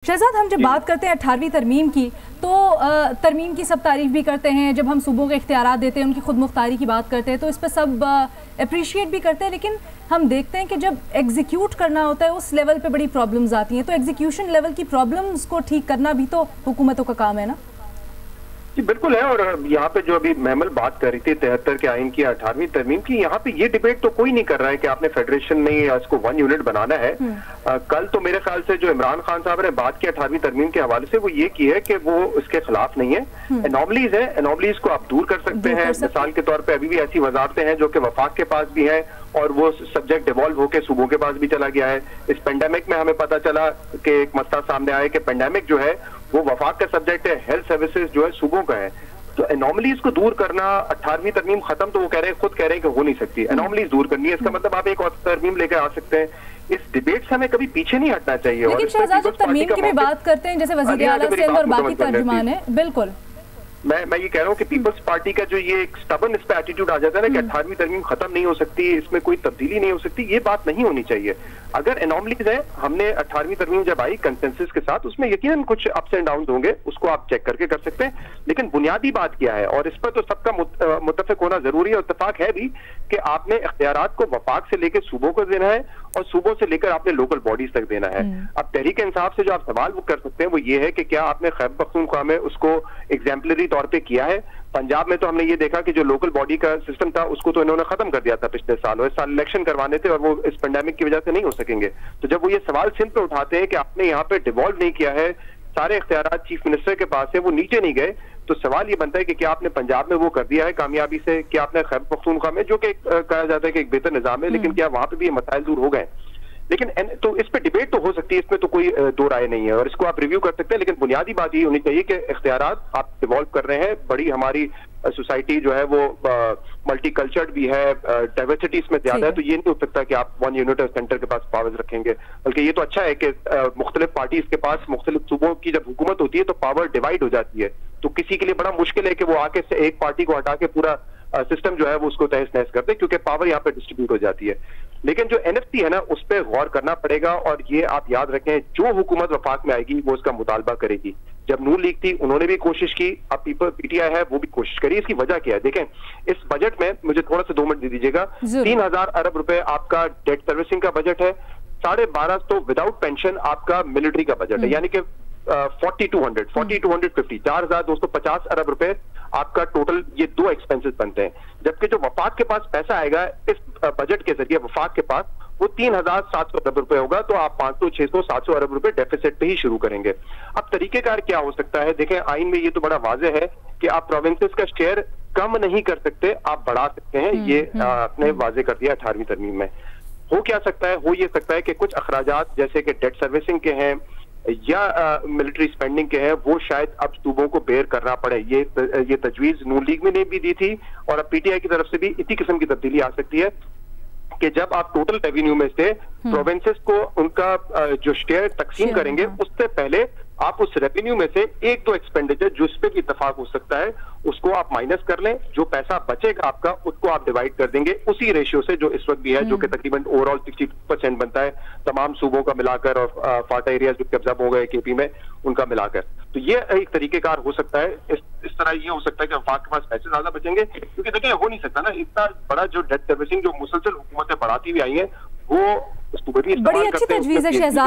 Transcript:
शहजाद, हम जब बात करते हैं 18वीं तरमीम की तो तरमीम की सब तारीफ भी करते हैं। जब हम सूबों के इख्तियारात देते हैं, उनकी खुद मुख्तारी की बात करते हैं तो इस पर सब अप्रिशिएट भी करते हैं, लेकिन हम देखते हैं कि जब एग्जीक्यूट करना होता है उस लेवल पे बड़ी प्रॉब्लम्स आती हैं। तो एग्जीक्यूशन लेवल की प्रॉब्लम्स को ठीक करना भी तो हुकूमतों का काम है ना? जी बिल्कुल है। और यहाँ पे जो अभी महमल बात कर रही थी 73 के आइन की 18वीं तरमीम की, यहाँ पे ये डिबेट तो कोई नहीं कर रहा है कि आपने फेडरेशन में इसको 1 यूनिट बनाना है। कल तो मेरे ख्याल से जो इमरान खान साहब ने बात की 18वीं तरमीम के हवाले से वो ये की है कि वो इसके खिलाफ नहीं है। एनॉमलीज है, एनॉमलीज को आप दूर कर सकते हैं। मिसाल के तौर पर अभी भी ऐसी वजारतें हैं जो कि वफाक के पास भी है और वो सब्जेक्ट डिवॉल्व होकर सूबों के पास भी चला गया है। इस पेंडेमिक में हमें पता चला कि एक मसला सामने आया कि पेंडेमिक जो है वो वफाक का सब्जेक्ट है, हेल्थ सर्विसेज जो है सूबों का है। तो एनॉमलीज को दूर करना, 18वीं तरमीम खत्म तो वो कह रहे हैं, खुद कह रहे हैं कि हो नहीं सकती। एनॉमलीज दूर करनी है, इसका मतलब आप एक और तरमीम लेकर आ सकते हैं। इस डिबेट से हमें कभी पीछे नहीं हटना चाहिए। लेकिन शहजाद, जब तरमीम की भी बात करते हैं, जैसे वज़ीर आला सिंध और बाकी तर्जुमान है, बिल्कुल मैं ये कह रहा हूँ कि पीपल्स पार्टी का जो ये एक स्टबन इस पे एटीट्यूड आ जाता है ना कि 18वीं तरमीम खत्म नहीं हो सकती, इसमें कोई तब्दीली नहीं हो सकती, ये बात नहीं होनी चाहिए। अगर एनॉमलीज है, हमने 18वीं तरमीम जब आई कंसेंसस के साथ, उसमें यकीनन कुछ अप्स एंड डाउन होंगे, उसको आप चेक करके कर सकते हैं। लेकिन बुनियादी बात क्या है, और इस पर तो सबका मुत्तफिक होना जरूरी है, इत्तेफाक है भी कि आपने इख्तियारात को वफाक से लेकर सूबों को देना है और सूबों से लेकर आपने लोकल बॉडीज तक देना है। अब तहरीक इंसाफ से जो आप सवाल वो कर सकते हैं वो ये है कि क्या आपने खैबर पख्तूनख्वा में उसको एग्जाम्पलरी तौर पे किया है? पंजाब में तो हमने ये देखा कि जो लोकल बॉडी का सिस्टम था उसको तो इन्होंने खत्म कर दिया था पिछले साल, और इस साल इलेक्शन करवाने थे और वो इस पेंडेमिक की वजह से नहीं हो सकेंगे। तो जब वो ये सवाल सिंध पे उठाते हैं कि आपने यहाँ पे डिवॉल्व नहीं किया है, सारे इख्तियारात चीफ मिनिस्टर के पास है, वो नीचे नहीं गए, तो सवाल ये बनता है कि क्या आपने पंजाब में वो कर दिया है कामयाबी से? क्या आपने खैबर पख्तूनख्वा में, जो कि कहा जाता है कि एक बेहतर निजाम है, लेकिन क्या वहां पे भी ये मसाइल दूर हो गए? लेकिन तो इस पे डिबेट तो हो सकती है, इसमें तो कोई दो राय नहीं है और इसको आप रिव्यू कर सकते हैं। लेकिन बुनियादी बात ये होनी चाहिए कि इख्तियारात आप डिवॉल्व कर रहे हैं। बड़ी हमारी सोसाइटी जो है वो मल्टी कल्चर्ड भी है, डाइवर्सिटी इसमें ज्यादा है, तो ये नहीं हो सकता कि आप 1 यूनिट सेंटर के पास पावर्स रखेंगे। बल्कि ये तो अच्छा है कि मुख्तलिफ पार्टीज के पास मुख्तलिफ सूबों की जब हुकूमत होती है तो पावर डिवाइड हो जाती है। तो किसी के लिए बड़ा मुश्किल है कि वो आके से एक पार्टी को हटा के पूरा सिस्टम जो है वो उसको तहस नहस करते, क्योंकि पावर यहाँ पे डिस्ट्रीब्यूट हो जाती है। लेकिन जो एनएफसी है ना, उस पर गौर करना पड़ेगा और ये आप याद रखें, जो हुकूमत वफाक में आएगी वो उसका मुतालबा करेगी। जब नून लीग थी उन्होंने भी कोशिश की, अब पीटीआई है वो भी कोशिश करी। इसकी वजह क्या है देखें, इस बजट में मुझे थोड़ा सा 2 मिनट दे दीजिएगा। 3000 अरब रुपए आपका डेट सर्विसिंग का बजट है, 1250 विदाउट पेंशन आपका मिलिट्री का बजट है, यानी कि 4250 4250 अरब रुपए आपका टोटल ये 2 एक्सपेंसेस बनते हैं। जबकि जो वफाक के पास पैसा आएगा इस बजट के जरिए, वफाक के पास वो 3700 अरब रुपए होगा, तो आप 500 600 700 अरब रुपए डेफिसिट पे ही शुरू करेंगे। अब तरीकेकार क्या हो सकता है? देखें, आइन में ये तो बड़ा वाज़ेह है कि आप प्रोविंसेस का शेयर कम नहीं कर सकते, आप बढ़ा सकते हैं। ये आपने वाज़ेह कर दिया 18वीं तरमीम में। हो क्या सकता है? हो ये सकता है कि कुछ अखराजात जैसे कि डेट सर्विसिंग के हैं या मिलिट्री स्पेंडिंग के हैं, वो शायद अब सूबों को बेयर करना पड़े। ये तजवीज नून लीग में ने भी दी थी और अब पीटीआई की तरफ से भी इसी किस्म की तब्दीली आ सकती है कि जब आप टोटल रेवेन्यू में से प्रोविंसेस को उनका जो शेयर तकसीम करेंगे, उससे पहले आप उस रेवेन्यू में से 1-2 एक्सपेंडिचर जिस पे भी इत्तेफाक हो सकता है उसको आप माइनस कर लें। जो पैसा बचेगा आपका उसको आप डिवाइड कर देंगे उसी रेशियो से जो इस वक्त भी है, जो कि तकरीबन ओवरऑल 60% बनता है तमाम सूबों का मिलाकर और फाटा एरियाज जो कब्जा हो गए केपी में उनका मिलाकर। तो ये एक तरीकेकार हो सकता है। इस तरह ये हो सकता है कि वफाक के पास पैसे ज्यादा बचेंगे, क्योंकि देखिए हो नहीं सकता ना, इतना बड़ा जो डेट सर्विसिंग जो मुसलसल हुकूमतें बढ़ाती हुई आई है वो बड़ी अच्छी तजवीज है शहजाद।